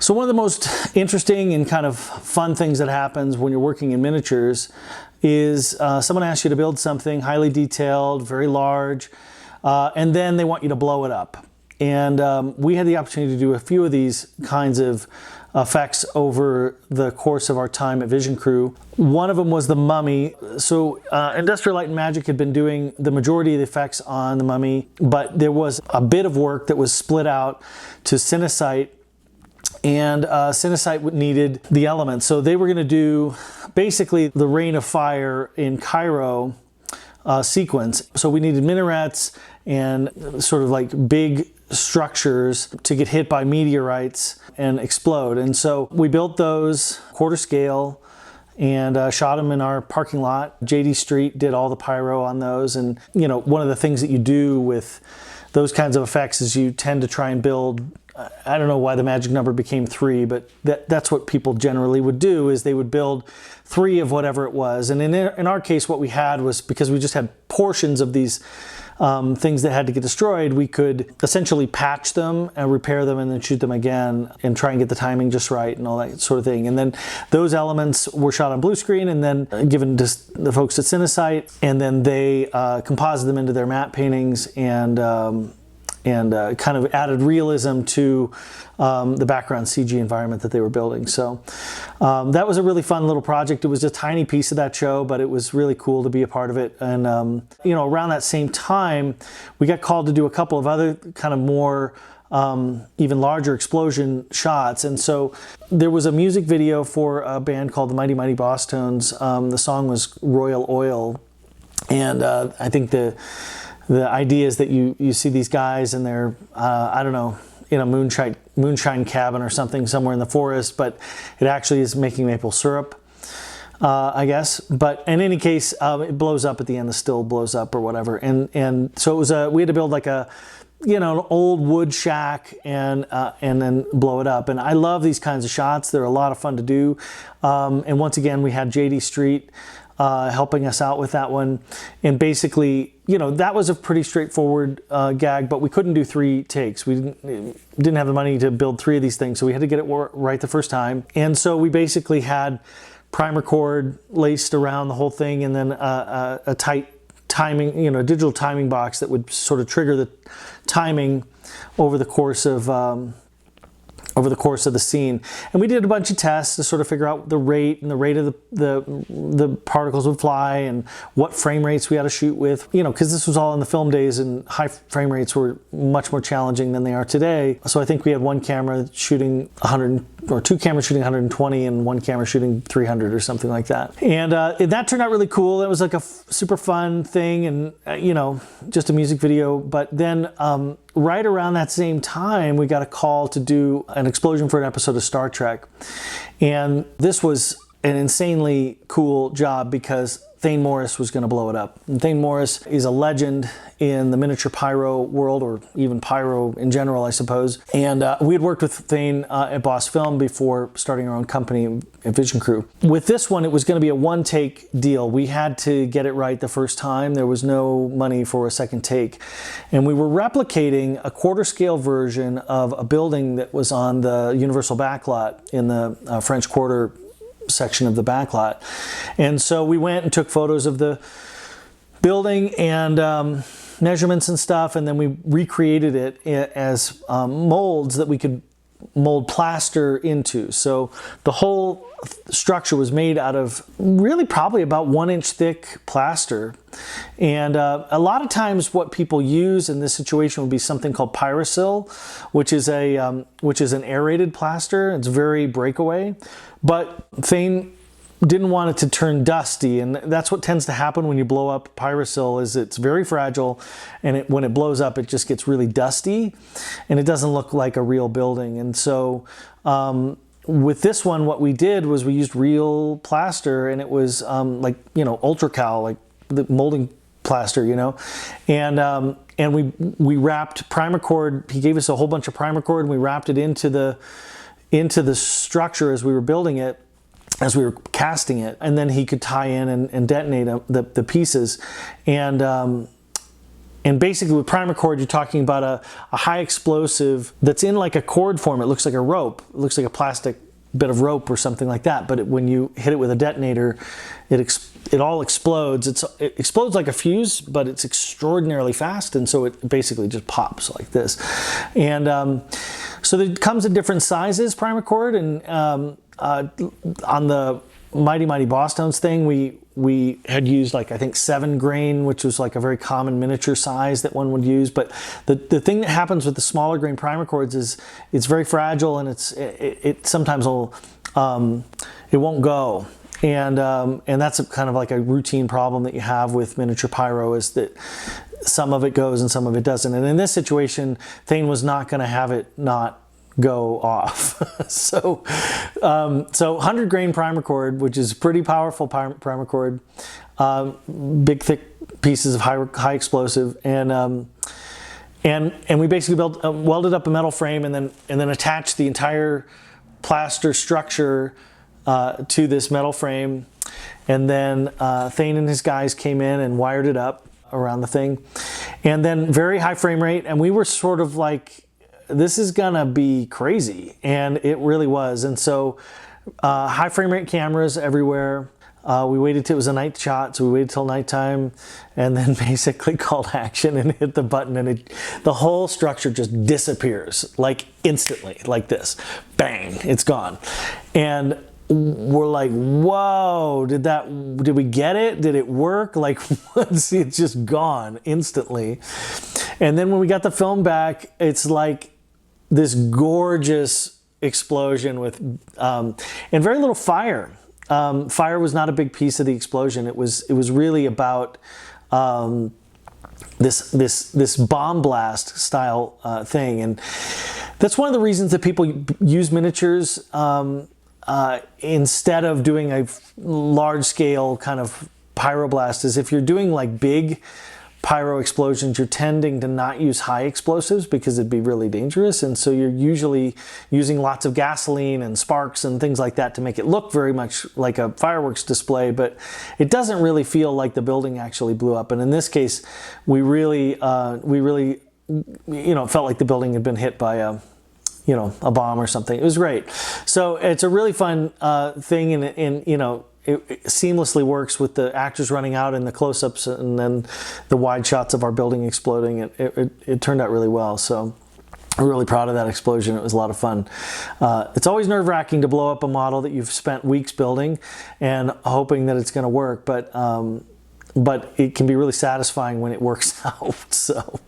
So one of the most interesting and kind of fun things that happens when you're working in miniatures is someone asks you to build something highly detailed, very large, and then they want you to blow it up. And we had the opportunity to do a few of these kinds of effects over the course of our time at Vision Crew. One of them was the Mummy. So Industrial Light and Magic had been doing the majority of the effects on the Mummy, but there was a bit of work that was split out to Cinesite, and Cinesite needed the elements. So they were going to do basically the Rain of Fire in PYRO sequence. So we needed minarets and sort of like big structures to get hit by meteorites and explode. And so we built those quarter scale and shot them in our parking lot. JD Street did all the pyro on those. And you know, one of the things that you do with those kinds of effects is you tend to try and build, I don't know why the magic number became 3, but that's what people generally would do, is they would build 3 of whatever it was. And in our case, what we had was, because we just had portions of these things that had to get destroyed, we could essentially patch them and repair them and then shoot them again and try and get the timing just right and all that sort of thing. And then those elements were shot on blue screen and then given to the folks at Cinesite, and then they composited them into their matte paintings and kind of added realism to the background CG environment that they were building. So that was a really fun little project. It was a tiny piece of that show, but it was really cool to be a part of it. And you know, around that same time, we got called to do a couple of other kind of more even larger explosion shots. And so there was a music video for a band called the Mighty Mighty Bosstones. The song was Royal Oil. And I think the idea is that you see these guys and they're, I don't know, in a moonshine cabin or something somewhere in the forest, but it actually is making maple syrup, I guess. But in any case, it blows up at the end, the still blows up or whatever. And so it was we had to build like a, you know, an old wood shack and then blow it up. And I love these kinds of shots. They're a lot of fun to do. And once again, we had JD Street helping us out with that one. And basically, you know, that was a pretty straightforward gag, but we couldn't do 3 takes. We didn't have the money to build 3 of these things, so we had to get it right the first time. And so we basically had primer cord laced around the whole thing, and then a tight timing, you know, digital timing box that would sort of trigger the timing over the course of the scene. And we did a bunch of tests to sort of figure out the rate of the particles would fly and what frame rates we had to shoot with, you know, because this was all in the film days and high frame rates were much more challenging than they are today. So I think we had one camera shooting 100, or 2 cameras shooting 120 and 1 camera shooting 300 or something like that. And that turned out really cool. It was like a super fun thing, and you know, just a music video. But then right around that same time, we got a call to do an explosion for an episode of Star Trek. And this was an insanely cool job because Thane Morris was going to blow it up. And Thane Morris is a legend in the miniature pyro world, or even pyro in general, I suppose. And we had worked with Thane at Boss Film before starting our own company at Vision Crew. With this one, it was going to be a 1-take deal. We had to get it right the first time. There was no money for a second take. And we were replicating a quarter scale version of a building that was on the Universal backlot in the French Quarter section of the backlot. And so we went and took photos of the building and measurements and stuff, and then we recreated it as molds that we could mold plaster into. So the whole structure was made out of really probably about 1-inch thick plaster. And a lot of times what people use in this situation would be something called Pyrosil, which is an aerated plaster. It's very breakaway. But Thane didn't want it to turn dusty, and that's what tends to happen when you blow up Pyrosil. Is it's very fragile, and when it blows up, it just gets really dusty, and it doesn't look like a real building. And so with this one, what we did was we used real plaster, and it was like, you know, Ultracal, like the molding plaster, you know, and we wrapped primer cord. He gave us a whole bunch of primer cord, and we wrapped it into the structure as we were building it, as we were casting it, and then he could tie in and detonate the pieces. And And basically with primer cord, you're talking about a high explosive that's in like a cord form. It looks like a rope. It looks like a plastic bit of rope or something like that. But when you hit it with a detonator, it all explodes. It explodes like a fuse, but it's extraordinarily fast. And so it basically just pops like this. And so it comes in different sizes, primer cord. And on the Mighty Mighty Bosstones thing, we had used like, I think 7 grain, which was like a very common miniature size that one would use. But the thing that happens with the smaller grain primer cords is it's very fragile, and it sometimes will, it won't go. And that's kind of like a routine problem that you have with miniature pyro, is that some of it goes and some of it doesn't. And in this situation, Thane was not going to have it not go off. So 100 grain primer cord, which is pretty powerful primer cord, big thick pieces of high explosive, and we basically welded up a metal frame and then attached the entire plaster structure to this metal frame. And then Thane and his guys came in and wired it up around the thing, and then very high frame rate, and we were sort of like, this is gonna be crazy, and it really was. And so high frame rate cameras everywhere. We waited till it was a night shot, so we waited till nighttime, and then basically called action and hit the button, and the whole structure just disappears, like instantly, like this, bang, it's gone. And we're like, whoa, did we get it? Did it work? Like, it's just gone instantly. And then when we got the film back, it's like this gorgeous explosion with, and very little fire. Fire was not a big piece of the explosion. It was really about this bomb blast style thing. And that's one of the reasons that people use miniatures instead of doing a large scale kind of pyroblast, is if you're doing like big pyro explosions, you're tending to not use high explosives because it'd be really dangerous. And so you're usually using lots of gasoline and sparks and things like that to make it look very much like a fireworks display, but it doesn't really feel like the building actually blew up. And in this case, we really, felt like the building had been hit by a bomb or something. It was great. So it's a really fun thing, and it seamlessly works with the actors running out and the close-ups and then the wide shots of our building exploding. It turned out really well. So I'm really proud of that explosion. It was a lot of fun. It's always nerve-wracking to blow up a model that you've spent weeks building and hoping that it's going to work, but it can be really satisfying when it works out. So.